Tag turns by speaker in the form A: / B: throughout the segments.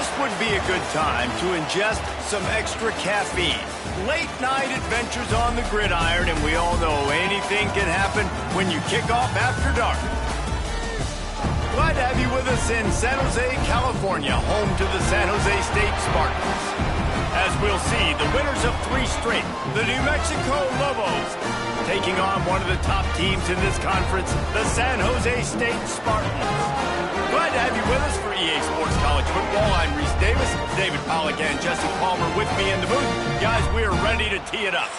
A: This would be a good time to ingest some extra caffeine. Late night adventures on the gridiron, and we all know anything can happen when you kick off after dark. Glad to have you with us in San Jose, California, home to the San Jose State Spartans. As we'll see, the winners of 3 straight, the New Mexico Lobos, taking on one of the top teams in this conference, the San Jose State Spartans. Glad to have you with us for EA Sports College Football. I'm Reese Davis, David Pollack and Jesse Palmer with me in the booth. Guys, we are ready to tee it up.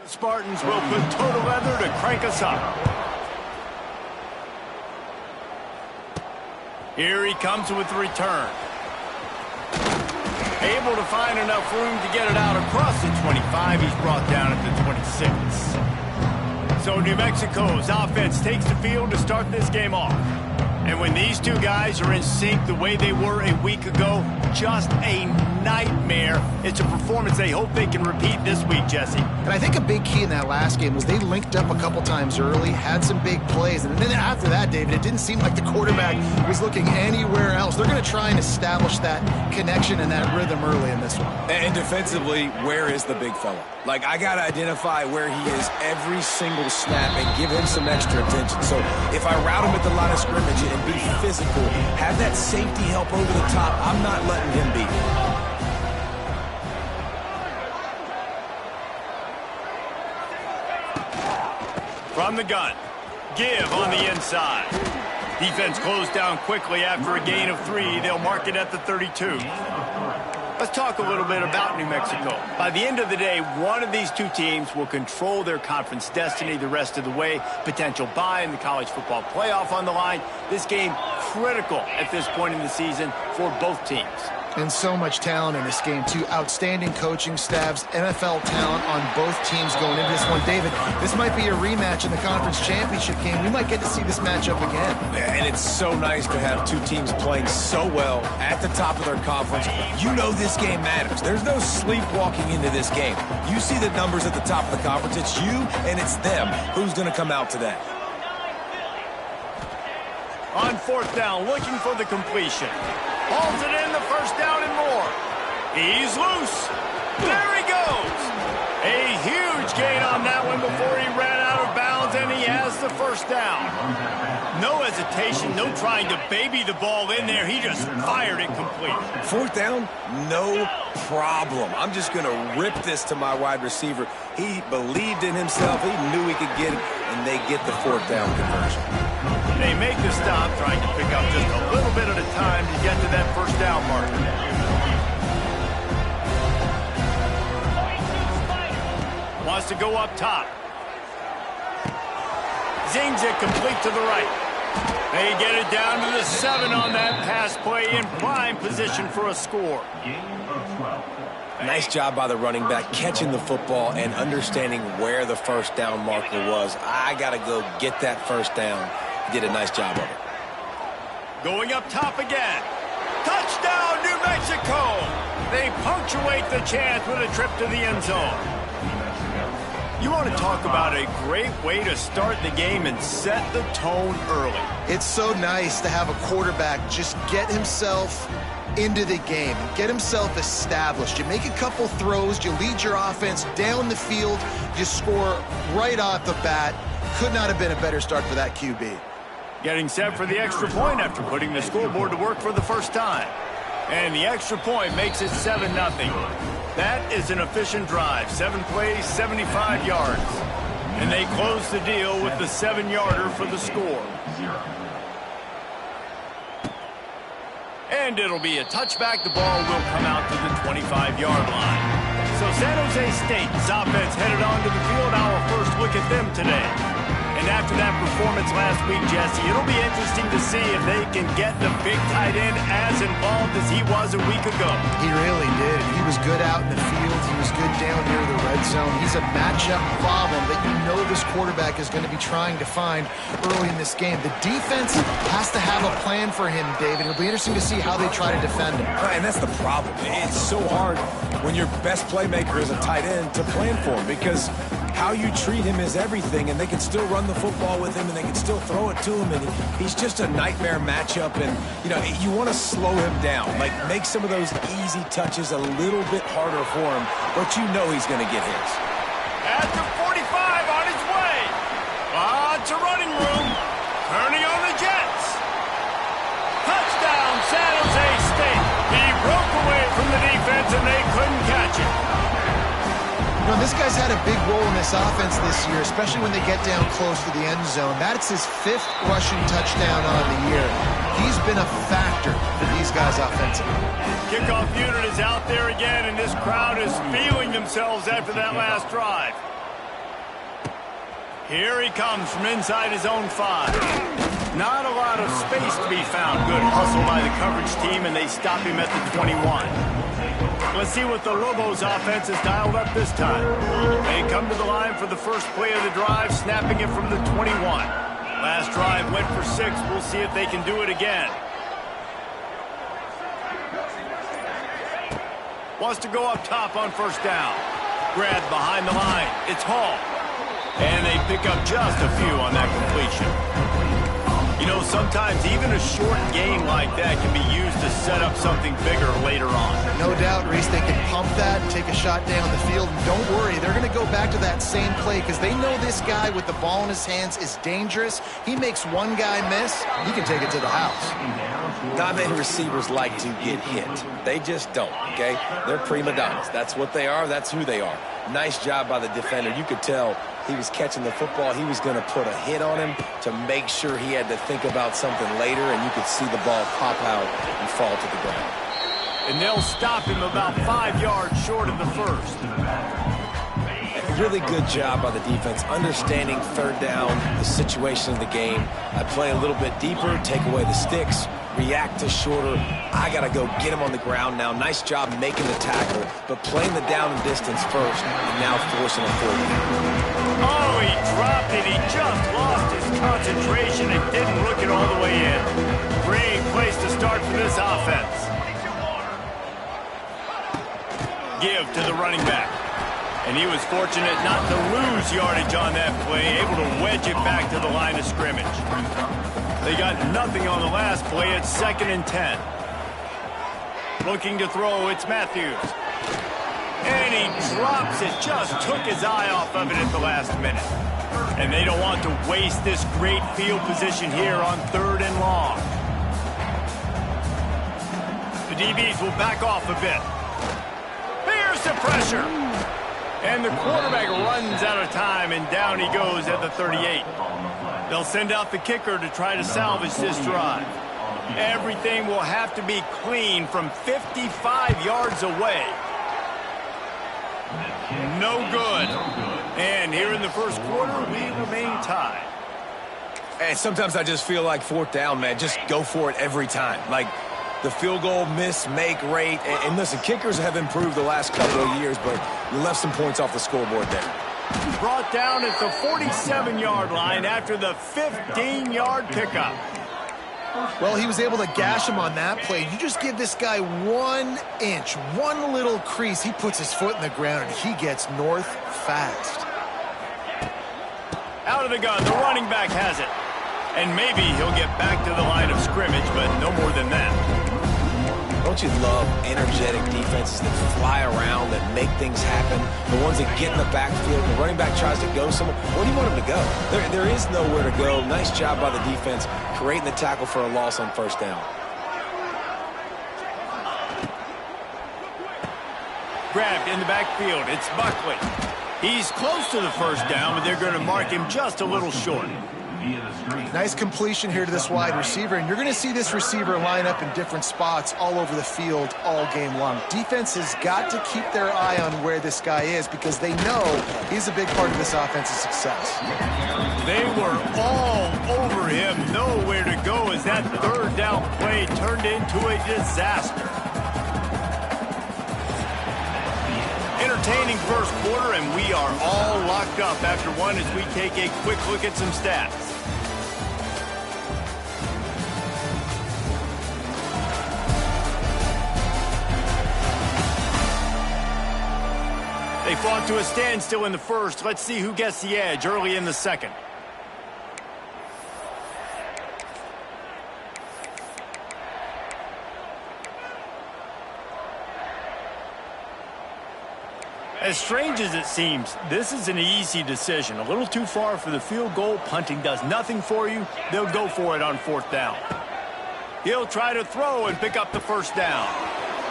A: The Spartans will put total leather to crank us up. Here he comes with the return. Able to find enough room to get it out across the 25. He's brought down at the 26. So New Mexico's offense takes the field to start this game off. And when these two guys are in sync the way they were a week ago, just a nightmare. It's a performance they hope they can repeat this week, Jesse.
B: And I think a big key in that last game was they linked up a couple times early, had some big plays, and then after that, David, it didn't seem like the quarterback was looking anywhere else. They're going to try and establish that connection and that rhythm early in this one.
C: And defensively, where is the big fella? Like, I got to identify where he is every single snap and give him some extra attention. So if I route him at the line of scrimmage and be physical, have that safety help over the top, I'm not letting him beat me.
A: From the gun, give on the inside. Defense closed down quickly after a gain of 3. They'll mark it at the 32. Let's talk a little bit about New Mexico. By the end of the day, one of these two teams will control their conference destiny the rest of the way. Potential bye in the college football playoff on the line. This game critical at this point in the season for both teams.
B: And so much talent in this game, too. Outstanding coaching staffs, NFL talent on both teams going into this one. David, this might be a rematch in the conference championship game. We might get to see this matchup again.
C: And it's so nice to have two teams playing so well at the top of their conference. You know this game matters. There's no sleepwalking into this game. You see the numbers at the top of the conference. It's you and it's them. Who's going to come out today?
A: On 4th down, looking for the completion. Hauls it in, the first down and more. He's loose. There he goes. A huge gain on that one before he ran out of bounds, and he has the first down. No hesitation, no trying to baby the ball in there. He just fired it complete.
C: 4th down, no problem. I'm just going to rip this to my wide receiver. He believed in himself. He knew he could get it, and they get the 4th down conversion.
A: They make the stop, trying to pick up just a little bit at a time to get to that first down marker. Wants to go up top. Zings it complete to the right. They get it down to the 7 on that pass play in prime position for a score.
C: Nice job by the running back, catching the football and understanding where the first down marker was. I got to go get that first down. He did a nice job of it.
A: Going up top again. Touchdown, New Mexico! They punctuate the chance with a trip to the end zone. You want to talk about a great way to start the game and set the tone early.
B: It's so nice to have a quarterback just get himself into the game and get himself established. You make a couple throws, you lead your offense down the field, you score right off the bat. Could not have been a better start for that QB.
A: Getting set for the extra point after putting the scoreboard to work for the first time. And the extra point makes it 7-0. That is an efficient drive. 7 plays, 75 yards. And they close the deal with the 7-yarder for the score. And it'll be a touchback. The ball will come out to the 25-yard line. So San Jose State's offense headed onto the field. Our first look at them today. And after that performance last week, Jesse, it'll be interesting to see if they can get the big tight end as involved as he was a week ago.
B: He really did. He was good out in the field. He was good down near the red zone. He's a matchup problem that you know this quarterback is going to be trying to find early in this game. The defense has to have a plan for him, David. It'll be interesting to see how they try to defend him.
C: And that's the problem. It's so hard when your best playmaker is a tight end to plan for him, because how you treat him is everything, and they can still run the football with him, and they can still throw it to him, and he's just a nightmare matchup. And, you know, you want to slow him down, like make some of those easy touches a little bit harder for him, but you know he's going to get his.
A: At the 45 on his way. Lots of running room. Turning on the Jets. Touchdown, San Jose State. He broke away from the defense, and they couldn't catch it.
B: You know, this guy's had a big role in this offense this year, especially when they get down close to the end zone. That's his 5th rushing touchdown on the year. He's been a factor for these guys offensively.
A: Kickoff unit is out there again, and this crowd is feeling themselves after that last drive. Here he comes from inside his own 5. Not a lot of space to be found. Good hustle by the coverage team, and they stop him at the 21. Let's see what the Lobos offense has dialed up this time. They come to the line for the first play of the drive, snapping it from the 21. Last drive went for 6. We'll see if they can do it again. Wants to go up top on first down. Grabbed behind the line. It's Hall. And they pick up just a few on that completion. You know, sometimes even a short game like that can be used to set up something bigger later on.
B: No doubt, Reese, they can pump that and take a shot down the field. And don't worry, they're going to go back to that same play because they know this guy with the ball in his hands is dangerous. He makes one guy miss, he can take it to the house.
C: Not many receivers like to get hit. They just don't, okay? They're prima donnas. That's what they are. That's who they are. Nice job by the defender. You could tell he was catching the football. He was going to put a hit on him to make sure he had to think about something later, and you could see the ball pop out and fall to the ground.
A: And they'll stop him about 5 yards short of the first.
C: Really good job by the defense, understanding third down, the situation of the game. I play a little bit deeper, take away the sticks, react to shorter. I got to go get him on the ground now. Nice job making the tackle, but playing the down and distance first, and now forcing a fourth down.
A: Oh, he dropped it. He just lost his concentration and didn't look it all the way in. Great place to start for this offense. Give to the running back. And he was fortunate not to lose yardage on that play, able to wedge it back to the line of scrimmage. They got nothing on the last play. It's 2nd and 10. Looking to throw, it's Matthews. And he drops it, just took his eye off of it at the last minute. And they don't want to waste this great field position here on 3rd and long. The DBs will back off a bit. Here's the pressure. And the quarterback runs out of time, and down he goes at the 38. They'll send out the kicker to try to salvage this drive. Everything will have to be clean from 55 yards away. No good. And here in the first quarter, we remain tied.
C: And sometimes I just feel like 4th down, man. Just go for it every time. Like, the field goal miss, make rate. And listen, kickers have improved the last couple of years, but you left some points off the scoreboard there.
A: Brought down at the 47-yard line after the 15-yard pickup.
B: Well, he was able to gash him on that play. You just give this guy 1 inch, one little crease. He puts his foot in the ground, and he gets north fast.
A: Out of the gun, the running back has it. And maybe he'll get back to the line of scrimmage, but no more than that.
C: Don't you love energetic defenses that fly around, that make things happen? The ones that get in the backfield, the running back tries to go somewhere. Where do you want him to go? There is nowhere to go. Nice job by the defense creating the tackle for a loss on first down.
A: grabbed in the backfield. It's Buckley. He's close to the first down, but they're going to mark him just a little short.
B: Nice completion here to this wide receiver, and you're going to see this receiver line up in different spots all over the field all game long. Defense has got to keep their eye on where this guy is because they know he's a big part of this offense's success.
A: They were all over him, nowhere to go as that third down play turned into a disaster. Entertaining first quarter, and we are all locked up after one as we take a quick look at some stats. They fought to a standstill in the first. Let's see who gets the edge early in the second. As strange as it seems, this is an easy decision. A little too far for the field goal. Punting does nothing for you. They'll go for it on fourth down. He'll try to throw and pick up the first down.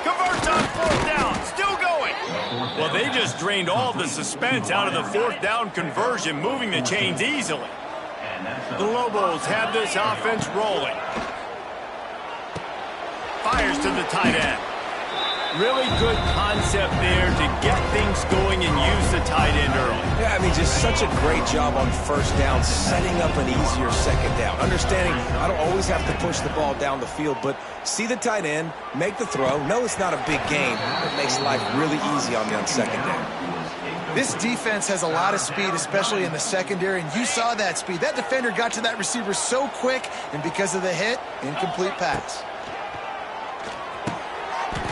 A: Converts on fourth down. Still going. Well, they just drained all the suspense out of the fourth down conversion, moving the chains easily. The Lobos have this offense rolling. Fires to the tight end. Really good concept there to get things going and use the tight end early.
C: Yeah, I mean, just such a great job on first down, setting up an easier second down. Understanding I don't always have to push the ball down the field, but see the tight end, make the throw. No, it's not a big game. It makes life really easy on me on second down.
B: This defense has a lot of speed, especially in the secondary, and you saw that speed. That defender got to that receiver so quick, and because of the hit, incomplete pass.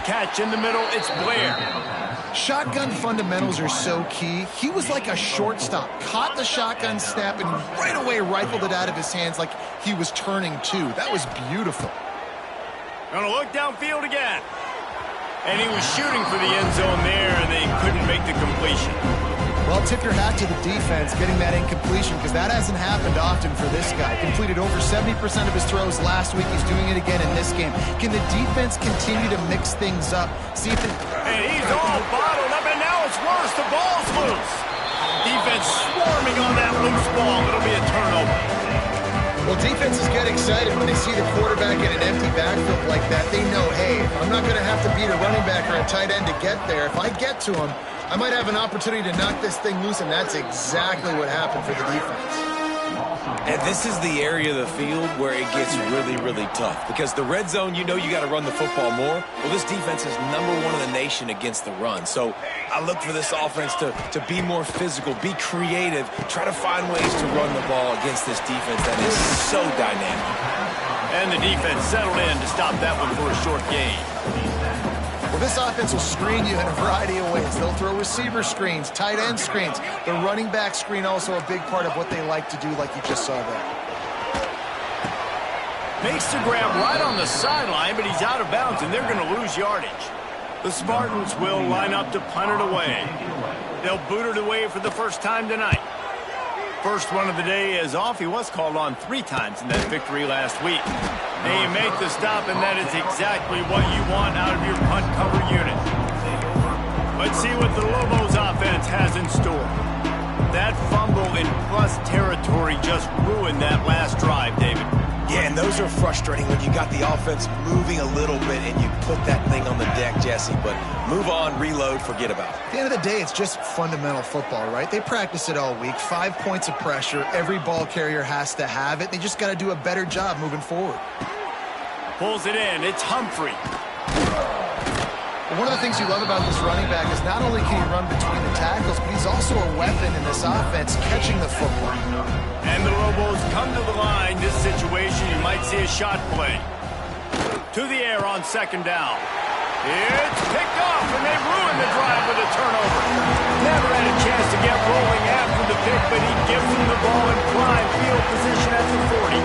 A: Catch in the middle, it's Blair.
B: Shotgun fundamentals are so key. He was like a shortstop, caught the shotgun snap and right away rifled it out of his hands like he was turning two. That was beautiful.
A: Gonna look downfield again. And he was shooting for the end zone there, and they couldn't make the completion.
B: Well, tip your hat to the defense getting that incompletion because that hasn't happened often for this guy. Completed over 70% of his throws last week. He's doing it again in this game. Can the defense continue to mix things up? See if it...
A: And he's all bottled up, and now it's worse. The ball's loose. Defense swarming on that loose ball. It'll be a turnover.
B: Well, defenses get excited when they see the quarterback in an empty backfield like that. They know, hey, I'm not going to have to beat a running back or a tight end to get there. If I get to him, I might have an opportunity to knock this thing loose, and that's exactly what happened for the defense.
C: And this is the area of the field where it gets really, really tough. Because the red zone, you know you got to run the football more. Well, this defense is #1 in the nation against the run. So I look for this offense to be more physical, be creative, try to find ways to run the ball against this defense that is so dynamic.
A: And the defense settled in to stop that one for a short gain.
B: Well, this offense will screen you in a variety of ways. They'll throw receiver screens, tight end screens. The running back screen also a big part of what they like to do, like you just saw there.
A: Makes the grab right on the sideline, but he's out of bounds, and they're going to lose yardage. The Spartans will line up to punt it away. They'll boot it away for the first time tonight. First one of the day is off. He was called on 3 times in that victory last week. They make the stop, and that is exactly what you want out of your punt cover unit. Let's see what the Lobos offense has in store. That fumble in plus territory just ruined that last drive, David.
C: Yeah, and those are frustrating when you got the offense moving a little bit and you put that thing on the deck, Jesse. But move on, reload, forget about it.
B: At the end of the day, it's just fundamental football, right? They practice it all week. 5 points of pressure. Every ball carrier has to have it. They just got to do a better job moving forward.
A: Pulls it in. It's Humphrey.
B: One of the things you love about this running back is not only can he run between the tackles, but he's also a weapon in this offense catching the football.
A: And the Lobos come to the line. This situation, you might see a shot play. To the air on second down. It's picked off, and they ruined the drive with a turnover. Never had a chance to get rolling after the pick, but he gives them the ball in prime field position at the 40.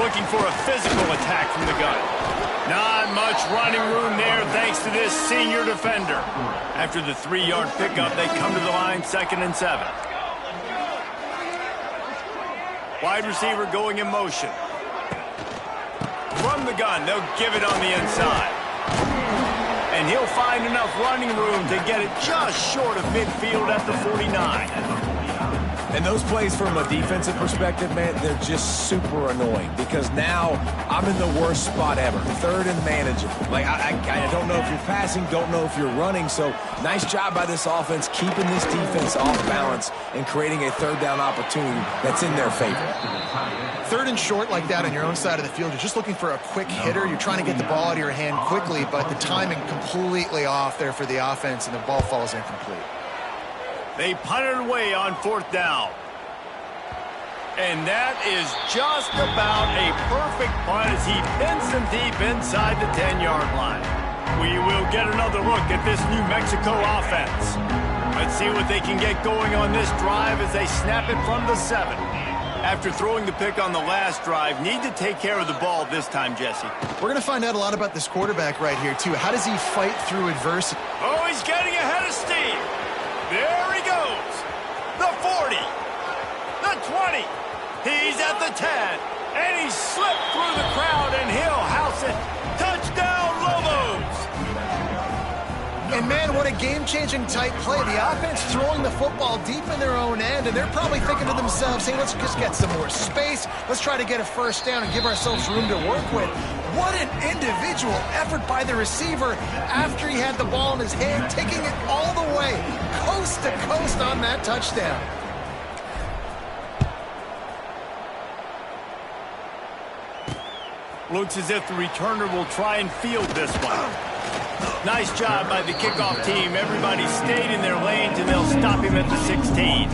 A: Looking for a physical attack from the gun. Not much running room there thanks to this senior defender. After the 3-yard pickup, they come to the line 2nd and 7. Wide receiver going in motion. From the gun, they'll give it on the inside. and he'll find enough running room to get it just short of midfield at the 49.
C: And those plays from a defensive perspective, man, they're just super annoying because now I'm in the worst spot ever. Third and manageable. Like, I don't know if you're passing, don't know if you're running. So nice job by this offense keeping this defense off balance and creating a third down opportunity that's in their favor.
B: Third and short like that on your own side of the field, you're just looking for a quick hitter. You're trying to get the ball out of your hand quickly, but the timing completely off there for the offense, and the ball falls incomplete.
A: They punted away on 4th down. And that is just about a perfect punt as he pins them deep inside the 10-yard line. We will get another look at this New Mexico offense. Let's see what they can get going on this drive as they snap it from the 7. After throwing the pick on the last drive, need to take care of the ball this time, Jesse.
B: We're going to find out a lot about this quarterback right here, too. How does he fight through adversity?
A: Oh, he's getting ahead of steam. There he goes. The 40. The 20. He's at the 10. And he slipped through the crowd, and he'll house it. Touchdown, Lobos.
B: And, man, what a game-changing type play. The offense throwing the football deep in their own end, and they're probably thinking to themselves, hey, let's just get some more space. Let's try to get a first down and give ourselves room to work with. What an individual effort by the receiver after he had the ball in his hand, taking it all the way, coast to coast on that touchdown.
A: Looks as if the returner will try and field this one. Nice job by the kickoff team. Everybody stayed in their lanes, and they'll stop him at the 16.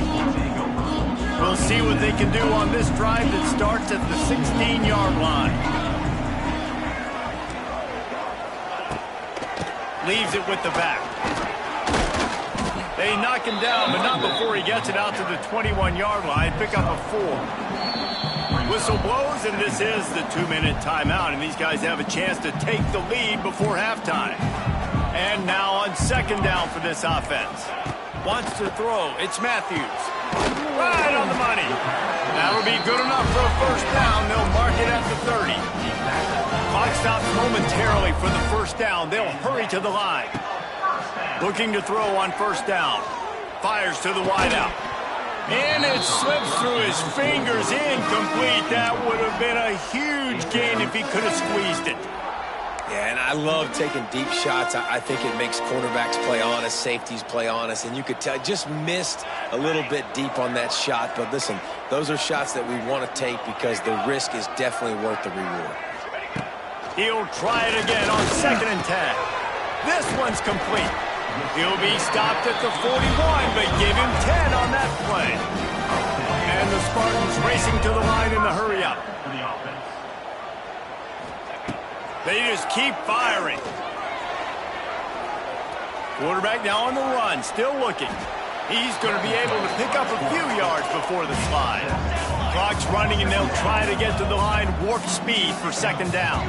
A: We'll see what they can do on this drive that starts at the 16-yard line. Leaves it with the back. They knock him down, but not before he gets it out to the 21-yard line. Pick up a 4. Whistle blows, and this is the 2-minute timeout, and these guys have a chance to take the lead before halftime. And now on 2nd down for this offense. Wants to throw. It's Matthews. Right on the money. That'll be good enough for a first down. They'll mark it at the 30. Clock stops momentarily for the first down. They'll hurry to the line. Looking to throw on 1st down. Fires to the wideout. And it slips through his fingers. Incomplete. That would have been a huge gain if he could have squeezed it.
C: Yeah, and I love taking deep shots. I think it makes cornerbacks play honest, safeties play honest, and you could tell just missed a little bit deep on that shot. But listen, those are shots that we want to take because the risk is definitely worth the reward.
A: He'll try it again on 2nd and 10. This one's complete. He'll be stopped at the 41, but give him 10 on that play. And the Spartans racing to the line in the hurry-up. They just keep firing. Quarterback now on the run, still looking. He's going to be able to pick up a few yards before the slide. Clock's running, and they'll try to get to the line warp speed for 2nd down.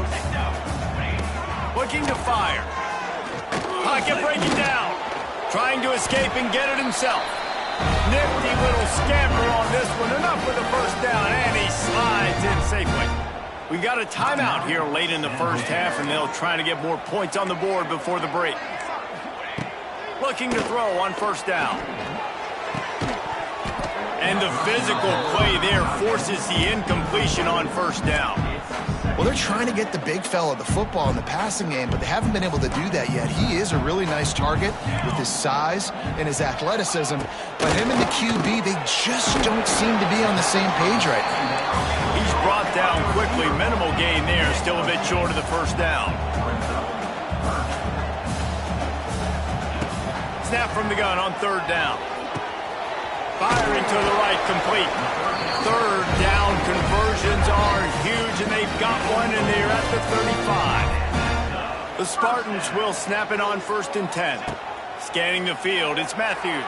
A: Looking to fire. Pocket breaking down. Trying to escape and get it himself. Nifty little scamper on this one. Enough for the first down, and he slides in safely. We got a timeout here late in the first half, and they'll try to get more points on the board before the break. Looking to throw on 1st down. And the physical play there forces the incompletion on 1st down.
B: Well, they're trying to get the big fella the football in the passing game, but they haven't been able to do that yet. He is a really nice target with his size and his athleticism, but him and the QB, they just don't seem to be on the same page right now.
A: He's brought down quickly. Minimal gain there. Still a bit short of the first down. Snap from the gun on 3rd down. Firing to the right, complete. 3rd down conversions are huge, and they've got one, and they're at the 35. The Spartans will snap it on 1st and 10. Scanning the field, it's Matthews.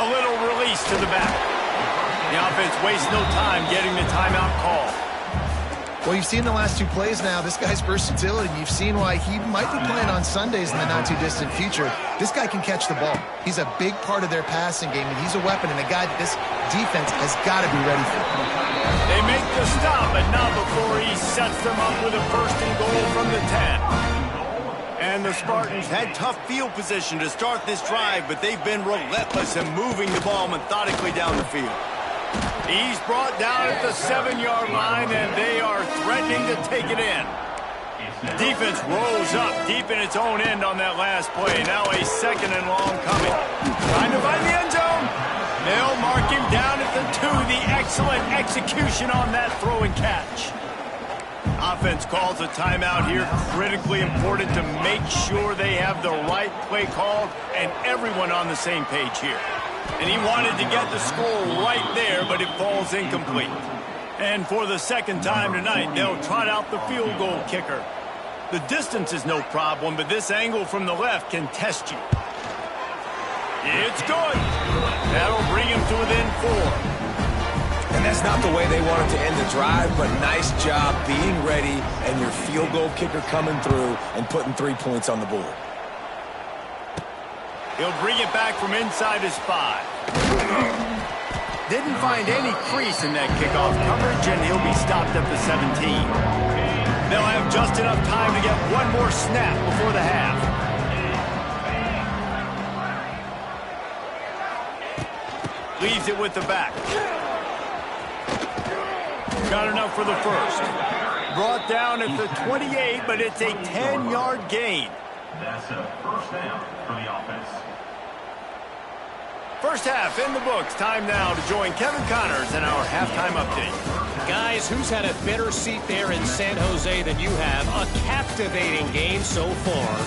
A: A little release to the back. The offense wastes no time getting the timeout call.
B: Well, you've seen the last 2 plays now. This guy's versatility. You've seen why he might be playing on Sundays in the not-too-distant future. This guy can catch the ball. He's a big part of their passing game, and he's a weapon and a guy that this defense has got to be ready for.
A: They make the stop, but not before he sets them up with a 1st and goal from the 10. And the Spartans had tough field position to start this drive, but they've been relentless in moving the ball methodically down the field. He's brought down at the 7-yard line, and they are threatening to take it in. Defense rolls up deep in its own end on that last play. Now a 2nd and long coming. Trying to find the end zone. They'll mark him down at the 2. The excellent execution on that throw and catch. Offense calls a timeout here. Critically important to make sure they have the right play called and everyone on the same page here. And he wanted to get the score right there, but it falls incomplete. And for the 2nd time tonight, they'll trot out the field goal kicker. The distance is no problem, but this angle from the left can test you. It's good. That'll bring him to within 4.
C: And that's not the way they wanted to end the drive, but nice job being ready and your field goal kicker coming through and putting 3 points on the board.
A: He'll bring it back from inside his 5. Didn't find any crease in that kickoff coverage, and he'll be stopped at the 17. They'll have just enough time to get one more snap before the half. Leaves it with the back. Got enough for the 1st. Brought down at the 28, but it's a 10-yard gain.
D: That's a 1st down for the offense.
A: First half in the books. Time now to join Kevin Connors in our halftime update.
E: Guys, who's had a better seat there in San Jose than you have? A captivating game so far.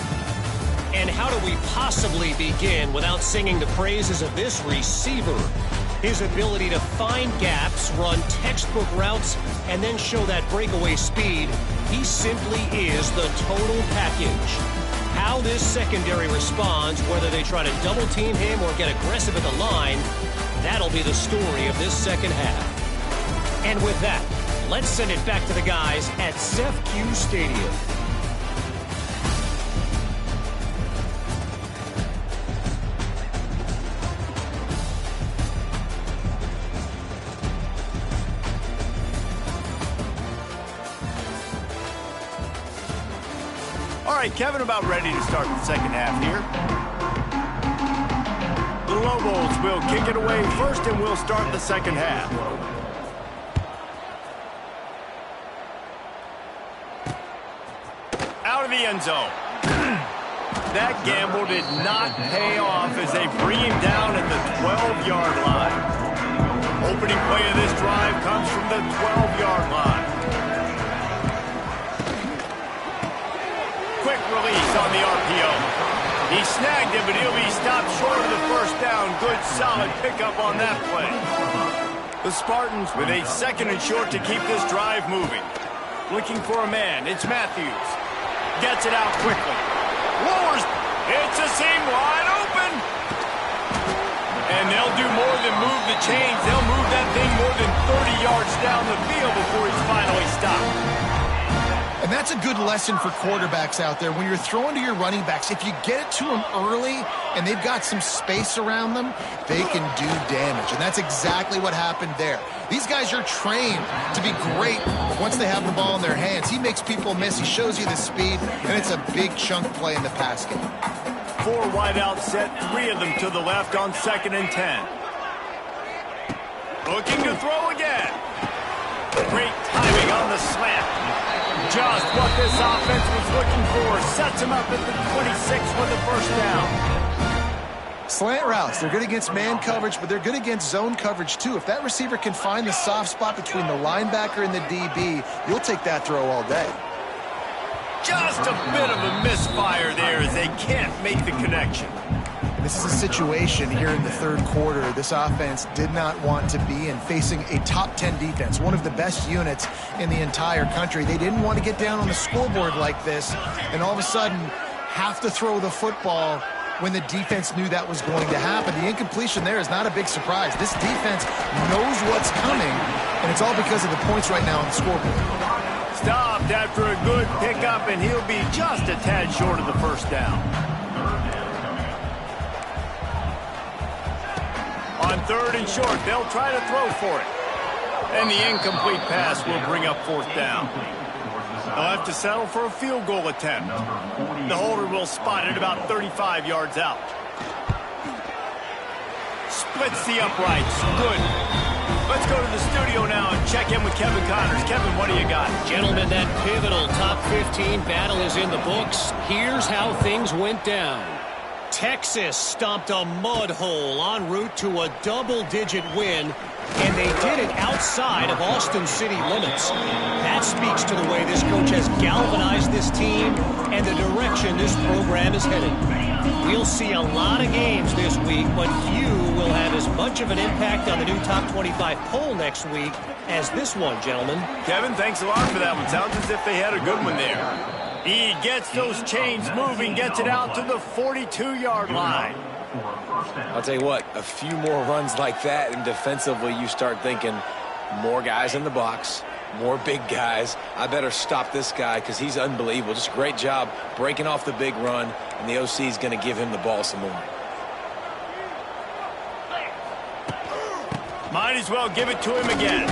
E: And how do we possibly begin without singing the praises of this receiver? His ability to find gaps, run textbook routes, and then show that breakaway speed. He simply is the total package. How this secondary responds, whether they try to double-team him or get aggressive at the line, that'll be the story of this 2nd half. And with that, let's send it back to the guys at CEF Stadium.
A: All right, Kevin, about ready to start the 2nd half here. The Lobos will kick it away first, and we'll start the 2nd half. Out of the end zone. That gamble did not pay off as they bring him down at the 12-yard line. Opening play of this drive comes from the 12-yard line. Quick release on the RPO. He snagged it, but he'll be stopped short of the 1st down. Good, solid pickup on that play. The Spartans with a 2nd and short to keep this drive moving. Looking for a man. It's Matthews. Gets it out quickly. Lowers. It's a seam wide open. And they'll do more than move the chains. They'll move that thing more than 30 yards down the field before he's finally stopped.
B: And that's a good lesson for quarterbacks out there. When you're throwing to your running backs, if you get it to them early and they've got some space around them, they can do damage. And that's exactly what happened there. These guys are trained to be great once they have the ball in their hands. He makes people miss. He shows you the speed, and it's a big chunk play in the pass game.
A: 4 wideouts set, 3 of them to the left on 2nd and 10. Looking to throw again. Great timing on the slant. Just what this offense was looking for. Sets him up at the 26 for the 1st down.
B: Slant routes, they're good against man coverage, but they're good against zone coverage too. If that receiver can find the soft spot between the linebacker and the DB, you'll take that throw all day.
A: Just a bit of a misfire there as they can't make the connection.
B: This is a situation here in the 3rd quarter this offense did not want to be in, facing a top 10 defense, one of the best units in the entire country. They didn't want to get down on the scoreboard like this and all of a sudden have to throw the football when the defense knew that was going to happen. The incompletion there is not a big surprise. This defense knows what's coming, and it's all because of the points right now on the scoreboard.
A: Stopped after a good pickup, and he'll be just a tad short of the 1st down. On 3rd and short, they'll try to throw for it. And the incomplete pass will bring up 4th down. They'll have to settle for a field goal attempt. The holder will spot it about 35 yards out. Splits the uprights. Good. Let's go to the studio now and check in with Kevin Connors. Kevin, what do you got?
E: Gentlemen, that pivotal top 15 battle is in the books. Here's how things went down. Texas stomped a mud hole en route to a double-digit win, and they did it outside of Austin city limits. That speaks to the way this coach has galvanized this team and the direction this program is headed. We'll see a lot of games this week, but few will have as much of an impact on the new top 25 poll next week as this one, gentlemen.
A: Kevin, thanks a lot for that one. Sounds as if they had a good one there. He gets those chains moving, gets it out to the 42-yard line.
C: I'll tell you what, a few more runs like that, and defensively you start thinking more guys in the box, more big guys. I better stop this guy because he's unbelievable. Just a great job breaking off the big run, and the OC is going to give him the ball some more.
A: Might as well give it to him again.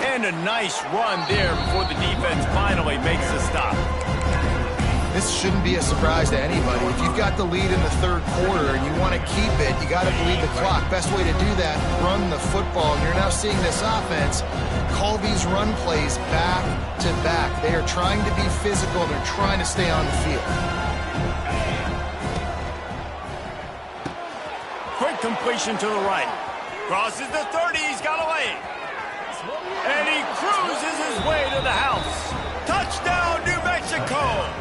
A: And a nice run there before the defense finally makes the stop.
B: This shouldn't be a surprise to anybody. If you've got the lead in the third quarter and you want to keep it, you got to bleed the clock. Best way to do that, run the football. And you're now seeing this offense call these run plays back to back. They are trying to be physical. They're trying to stay on the field.
A: Quick completion to the right. Crosses the 30. He's got away. And he cruises his way to the house. Touchdown, New Mexico.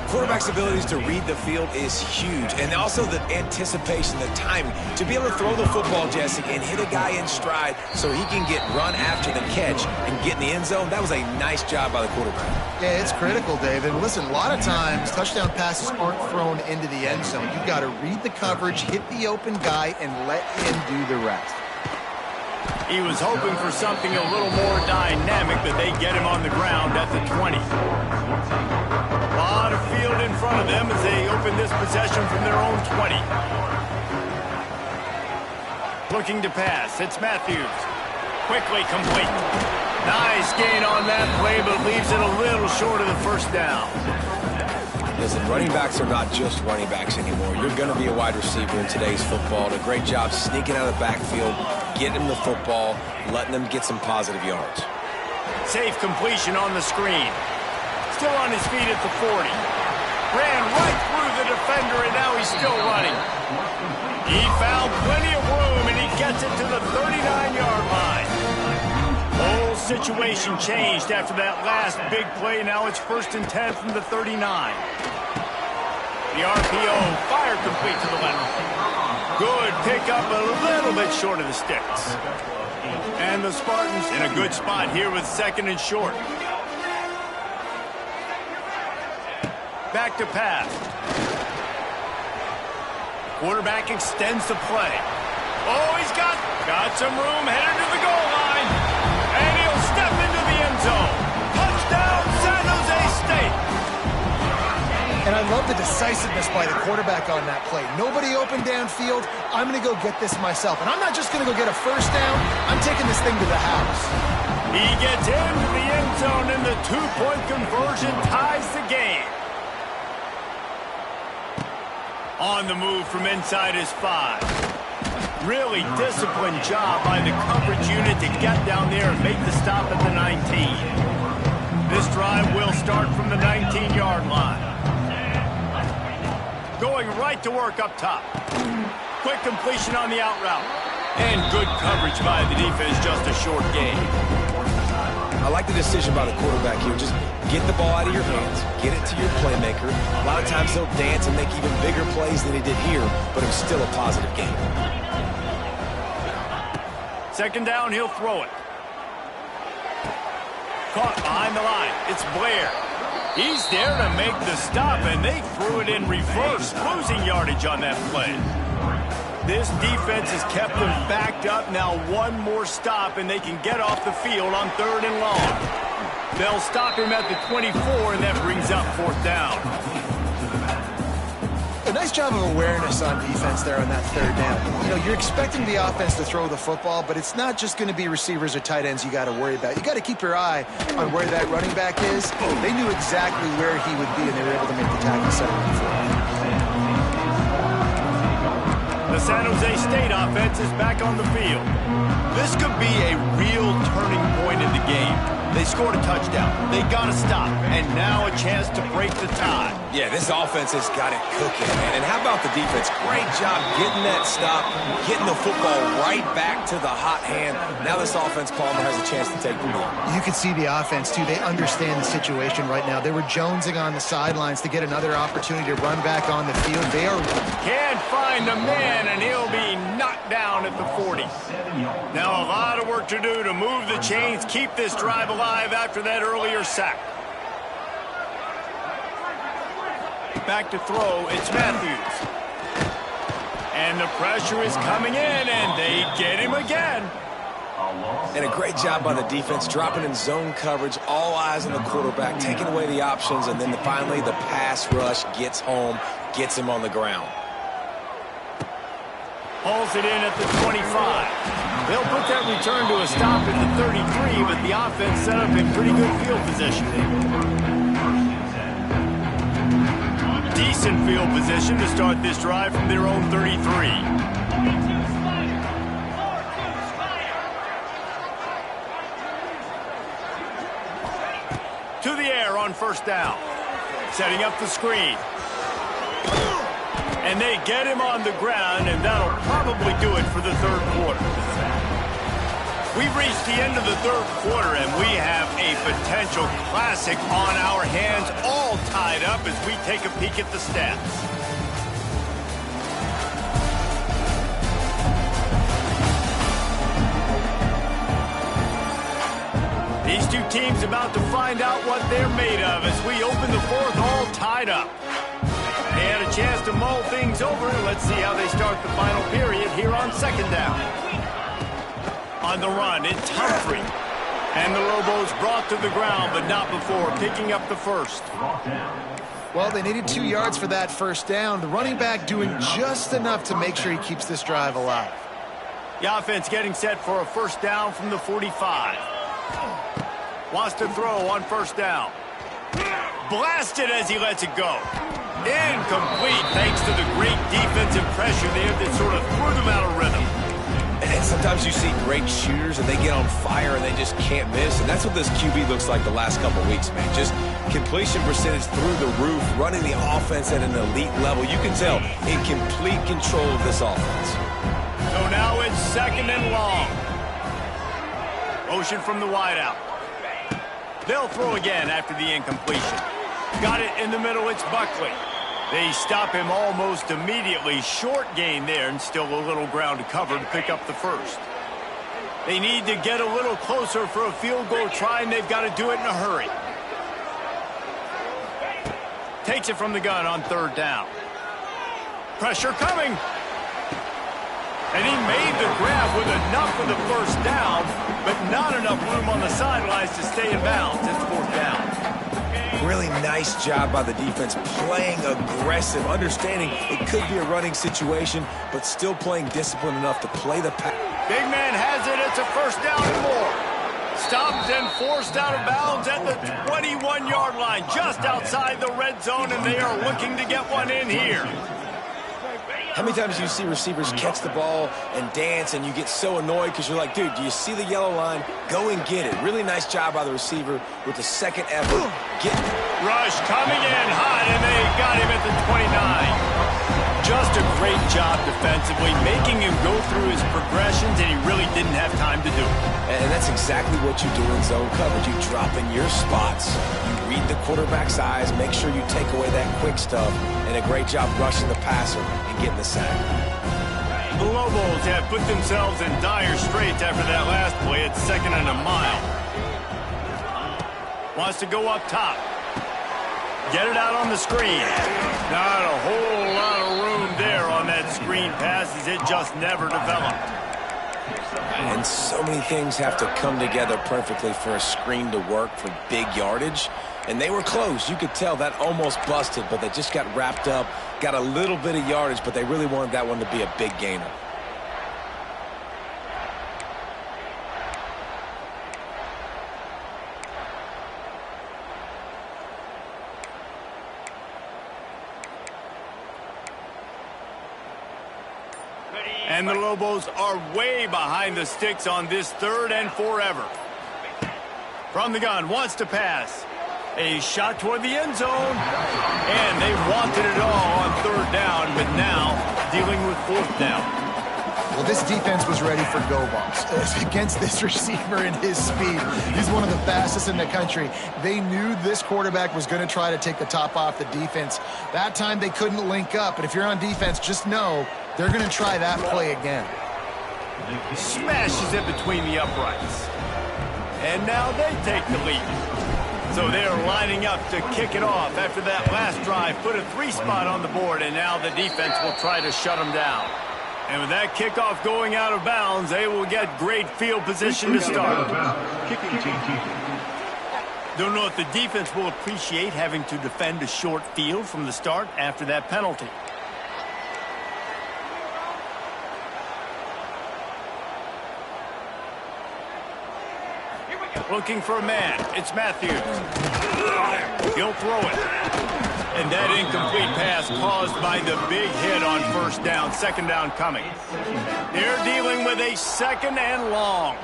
C: Quarterback's abilities to read the field is huge, and also the anticipation, the timing. To be able to throw the football, Jesse, and hit a guy in stride so he can get run after the catch and get in the end zone, that was a nice job by the quarterback.
B: Yeah, it's critical, David. Listen, a lot of times touchdown passes aren't thrown into the end zone. You've got to read the coverage, hit the open guy, and let him do the rest.
A: He was hoping for something a little more dynamic, but they get him on the ground at the 20. A lot of field in front of them as they open this possession from their own 20. Looking to pass. It's Matthews. Quickly complete. Nice gain on that play, but leaves it a little short of the first down.
C: Listen, running backs are not just running backs anymore. You're going to be a wide receiver in today's football. A great job sneaking out of the backfield, getting them the football, letting them get some positive yards.
A: Safe completion on the screen. Still on his feet at the 40. Ran right through the defender, and now he's still running. He found plenty of room, and he gets it to the 39-yard line. Whole situation changed after that last big play. Now it's 1st and 10 from the 39. The RPO, fire complete to the left. Good pickup, a little bit short of the sticks. And the Spartans in a good spot here with 2nd and short. Back to pass. Quarterback extends the play. Oh, he's got some room, headed to the goal line. And he'll step into the end zone. Touchdown, San Jose State.
B: And I love the decisiveness by the quarterback on that play. Nobody open downfield. I'm going to go get this myself. And I'm not just going to go get a first down. I'm taking this thing to the house.
A: He gets into the end zone, and the 2-point conversion ties the game. On the move from inside his 5. Really disciplined job by the coverage unit to get down there and make the stop at the 19. This drive will start from the 19-yard line. Going right to work up top. Quick completion on the out route. And good coverage by the defense, just a short gain.
C: I like the decision by the quarterback here. Just get the ball out of your hands. Get it to your playmaker. A lot of times he'll dance and make even bigger plays than he did here, but it was still a positive game.
A: 2nd down, he'll throw it. Caught behind the line. It's Blair. He's there to make the stop, and they threw it in reverse, losing yardage on that play. This defense has kept them backed up. Now one more stop, and they can get off the field on 3rd and long. They'll stop him at the 24, and that brings up 4th down.
B: nice job of awareness on defense there on that third down. You know, you're expecting the offense to throw the football, but it's not just going to be receivers or tight ends you got to worry about. You got to keep your eye on where that running back is. They knew exactly where he would be, and they were able to make the tackle set him for him.
A: The San Jose State offense is back on the field. This could be a real turning point in the game. They scored a touchdown. They got to stop. And now a chance to break the tie.
C: Yeah, this offense has got it cooking, man. And how about the defense? Great job getting that stop, getting the football right back to the hot hand. Now this offense, Palmer, has a chance to take the lead.
B: You can see the offense, too. They understand the situation right now. They were jonesing on the sidelines to get another opportunity to run back on the field. They are...
A: Can't find the man, and he'll be knocked down at the 40. Now a lot of work to do to move the chains, keep this drive alive after that earlier sack. Back to throw, it's Matthews. And the pressure is coming in, and they get him again.
C: And a great job by the defense, dropping in zone coverage, all eyes on the quarterback, taking away the options, and then finally the pass rush gets home, gets him on the ground.
A: Hauls it in at the 25. They'll put that return to a stop at the 33, but the offense set up in pretty good field position. Decent field position to start this drive from their own 33. To the air on first down. Setting up the screen. And they get him on the ground, and that'll probably do it for the third quarter. We've reached the end of the third quarter, and we have a potential classic on our hands, all tied up as we take a peek at the stats. These two teams about to find out what they're made of as we open the fourth, all tied up. They had a chance to mull things over. Let's see how they start the final period here on second down. On the run, it's Humphrey. And the Lobos brought to the ground, but not before picking up the first.
B: Well, they needed 2 yards for that first down. The running back doing just enough to make sure he keeps this drive alive.
A: The offense getting set for a first down from the 45. Wants to throw on first down. Blasted as he lets it go. Incomplete thanks to the great defensive pressure there that sort of threw them out of rhythm.
C: And sometimes you see great shooters and they get on fire and they just can't miss. And that's what this QB looks like the last couple weeks, man. Just completion percentage through the roof, running the offense at an elite level. You can tell in complete control of this offense.
A: So now it's second and long. Motion from the wideout. They'll throw again after the incompletion. Got it in the middle, it's Buckley. They stop him almost immediately. Short gain there and still a little ground to cover to pick up the first. They need to get a little closer for a field goal try, and they've got to do it in a hurry. Takes it from the gun on third down. Pressure coming. And he made the grab with enough for the first down, but not enough room on the sidelines to stay in bounds. It's fourth down.
C: Really nice job by the defense, playing aggressive, understanding it could be a running situation, but still playing disciplined enough to play the pass.
A: Big man has it. It's a first down and more. Stopped and forced out of bounds at the 21-yard line, just outside the red zone, and they are looking to get one in here.
C: How many times do you see receivers catch the ball and dance and you get so annoyed because you're like, dude, do you see the yellow line? Go and get it. Really nice job by the receiver with the second effort.
A: Rush coming in hot, and they got him at the 29. Just a great job defensively, making him go through his progressions, and he really didn't have time to do it.
C: And that's exactly what you do in zone coverage. You drop in your spots. You read the quarterback's eyes, make sure you take away that quick stuff, and a great job rushing the passer and getting the sack.
A: The Lobos have put themselves in dire straits after that last play at second and a mile. Wants to go up top. Get it out on the screen. Not a whole lot of room there on that screen pass as it just never developed.
C: And so many things have to come together perfectly for a screen to work for big yardage. And they were close. You could tell that almost busted, but they just got wrapped up got a little bit of yardage, but they really wanted that one to be a big gainer.
A: And the Lobos are way behind the sticks on this 3rd and forever. From the gun, wants to pass. A shot toward the end zone. And they wanted it all on 3rd down, but now dealing with 4th down.
B: Well, this defense was ready for go balls. Against this receiver and his speed, he's one of the fastest in the country. They knew this quarterback was going to try to take the top off the defense. That time they couldn't link up, but if you're on defense, just know they're going to try that play again.
A: Smashes it between the uprights. And now they take the lead. So they're lining up to kick it off after that last drive. Put a 3 spot on the board, and now the defense will try to shut them down. And with that kickoff going out of bounds, they will get great field position to start. Don't know if the defense will appreciate having to defend a short field from the start after that penalty. Looking for a man. It's Matthews. He'll throw it. And that incomplete pass caused by the big hit on 1st down. 2nd down coming. They're dealing with a 2nd and long.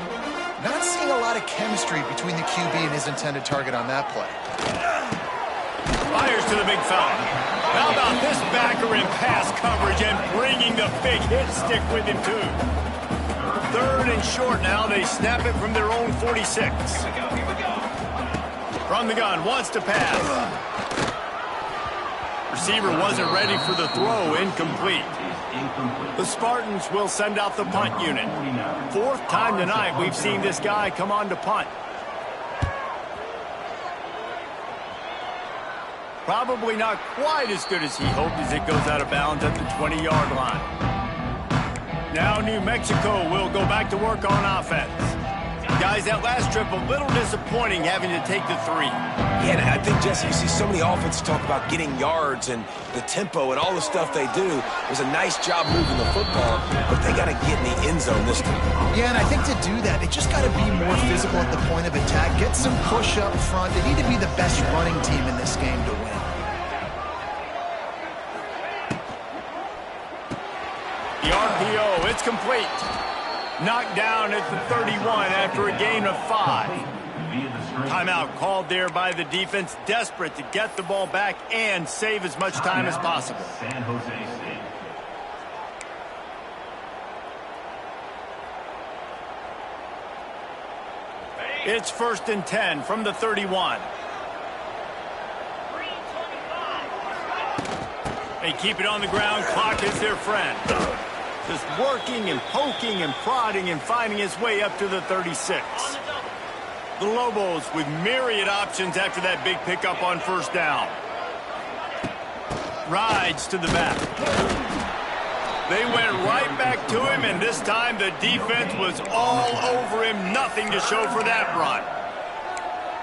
B: Not seeing a lot of chemistry between the QB and his intended target on that play.
A: Fires to the big fella. How about this backer in pass coverage and bringing the big hit stick with him too. 3rd and short now. They snap it from their own 46. From the gun, wants to pass. Receiver wasn't ready for the throw, incomplete. The Spartans will send out the punt unit. 4th time tonight we've seen this guy come on to punt. Probably not quite as good as he hoped as it goes out of bounds at the 20-yard line. Now New Mexico will go back to work on offense. Guys, that last trip a little disappointing having to take the 3.
C: Yeah, and I think, Jesse, you see so many offenses talk about getting yards and the tempo and all the stuff they do. It was a nice job moving the football, but they got to get in the end zone this time.
B: Yeah, and I think to do that, they just got to be more physical at the point of attack. Get some push up front. They need to be the best running team in this game to win.
A: The RPO, it's complete. Knocked down at the 31 after a gain of 5. Timeout called there by the defense, desperate to get the ball back and save as much time as possible.
D: San Jose State.
A: It's 1st and 10 from the 31. They keep it on the ground. Clock is their friend. Just working and poking and prodding and finding his way up to the 36. The Lobos with myriad options after that big pickup on 1st down. Rides to the back. They went right back to him, and this time the defense was all over him. Nothing to show for that run.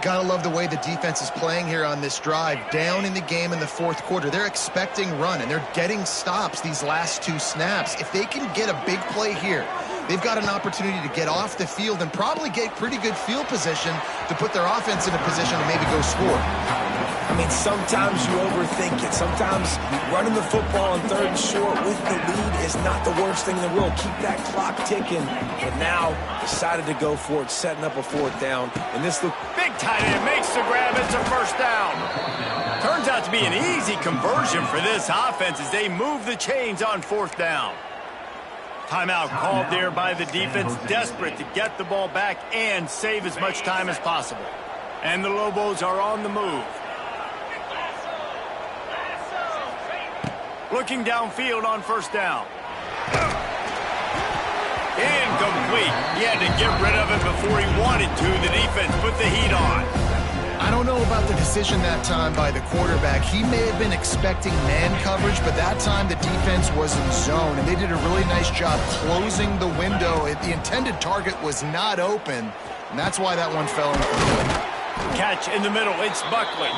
B: Gotta love the way the defense is playing here on this drive. Down in the game in the 4th quarter. They're expecting run, and they're getting stops these last 2 snaps. If they can get a big play here, they've got an opportunity to get off the field and probably get pretty good field position to put their offense in a position to maybe go score.
C: I mean, sometimes you overthink it. Sometimes running the football on 3rd and short with the lead is not the worst thing in the world. Keep that clock ticking. But now decided to go for it, setting up a 4th down. And this look
A: big tight end makes the grab. It's a 1st down. Turns out to be an easy conversion for this offense as they move the chains on 4th down. Timeout called there by the defense, desperate to get the ball back and save as much time as possible. And the Lobos are on the move. Looking downfield on 1st down. Incomplete. He had to get rid of it before he wanted to. The defense put the heat on.
B: I don't know about the decision that time by the quarterback. He may have been expecting man coverage, but that time the defense was in zone, and they did a really nice job closing the window. The intended target was not open, and that's why that one fell in.
A: Catch in the middle. It's Buckley.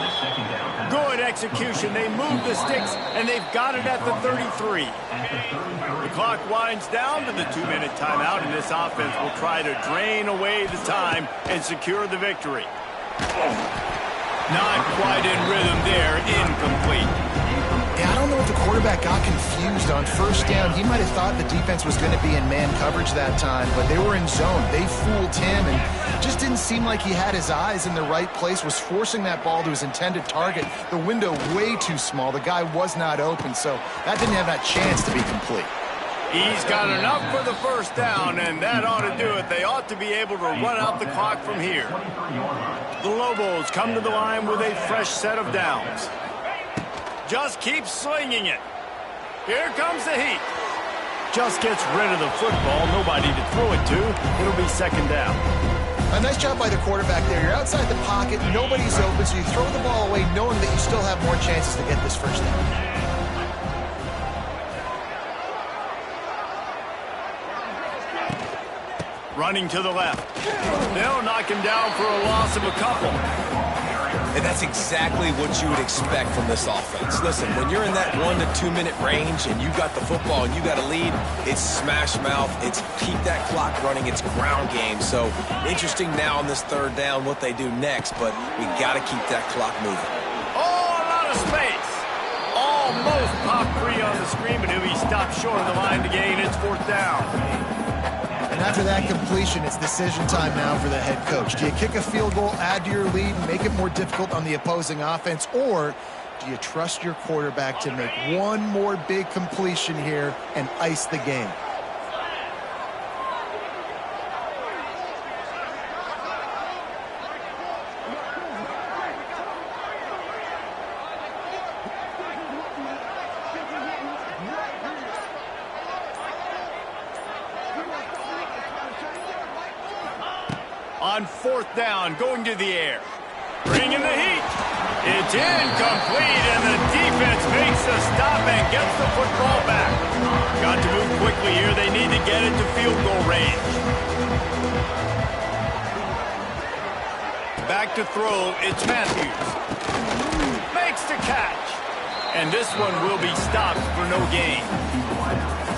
A: Good execution. They move the sticks, and they've got it at the 33. The clock winds down to the 2-minute timeout, and this offense will try to drain away the time and secure the victory. Not quite in rhythm there. Incomplete.
B: Yeah, I don't know if the quarterback got confused on first down. He might have thought the defense was going to be in man coverage that time, but they were in zone. They fooled him, and just didn't seem like he had his eyes in the right place, was forcing that ball to his intended target. The window way too small. The guy was not open, so that didn't have that chance to be complete.
A: He's got enough for the first down, and that ought to do it. They ought to be able to run out the clock from here. The Lobos come to the line with a fresh set of downs. Just keep slinging it. Here comes the heat. Just gets rid of the football. Nobody to throw it to. It'll be second down.
B: A nice job by the quarterback there. You're outside the pocket. Nobody's open, so you throw the ball away knowing that you still have more chances to get this first down.
A: Running to the left. They'll knock him down for a loss of a couple.
C: And that's exactly what you would expect from this offense. Listen, when you're in that 1 to 2 minute range and you got the football and you got a lead, it's smash mouth, it's keep that clock running, it's ground game. So interesting now on this third down what they do next, but we got to keep that clock moving.
A: Oh, a lot of space. Almost popped free on the screen, but he'll be stopped short of the line to gain. It's fourth down.
B: And after that completion, it's decision time now for the head coach. Do you kick a field goal, add to your lead, and make it more difficult on the opposing offense, or do you trust your quarterback to make one more big completion here and ice the game?
A: On fourth down, going to the air. Bringing the heat. It's incomplete, and the defense makes the stop and gets the football back. Got to move quickly here. They need to get it to field goal range. Back to throw. It's Matthews. Makes the catch. And this one will be stopped for no gain.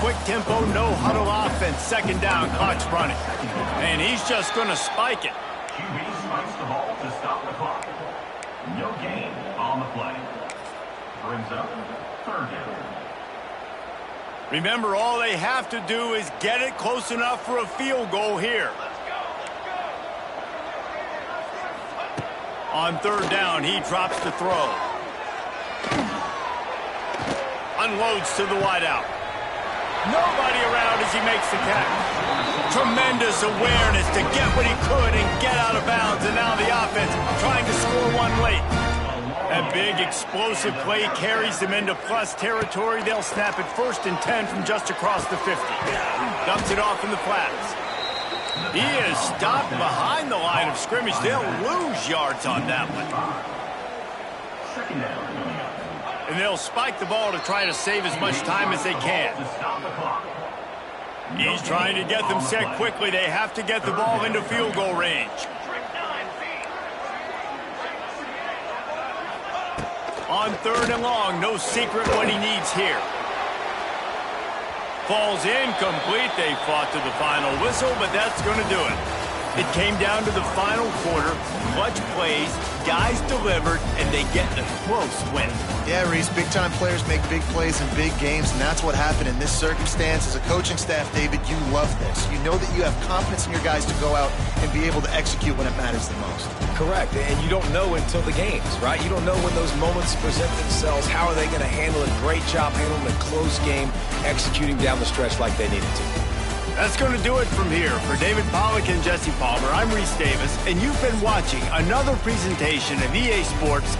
A: Quick tempo, no huddle offense. Second down, clock's running. And he's just going to spike it.
D: QB spikes the ball to stop the clock. No gain on the play. Brings up third down.
A: Remember, all they have to do is get it close enough for a field goal here. On third down, he drops the throw. Unloads to the wideout. Nobody around as he makes the catch. Tremendous awareness to get what he could and get out of bounds. And now the offense trying to score one late. That big explosive play carries them into plus territory. They'll snap it 1st and 10 from just across the 50. Dumps it off in the flats. He is stopped behind the line of scrimmage. They'll lose yards on that one.
D: Second down.
A: And they'll spike the ball to try to save as much time as they can. He's trying to get them set quickly. They have to get the ball into field goal range. On third and long, no secret what he needs here. Falls incomplete. They fought to the final whistle, but that's going to do it. It came down to the final quarter. Clutch plays, guys delivered, and they get a close win.
B: Yeah, Reese, big-time players make big plays in big games, and that's what happened in this circumstance. As a coaching staff, David, you love this. You know that you have confidence in your guys to go out and be able to execute when it matters the most.
C: Correct, and you don't know until the games, right? You don't know when those moments present themselves. How are they going to handle it? Great job handling a close game, executing down the stretch like they needed to.
A: That's going to do it from here. For David Pollack and Jesse Palmer, I'm Reese Davis, and you've been watching another presentation of EA Sports.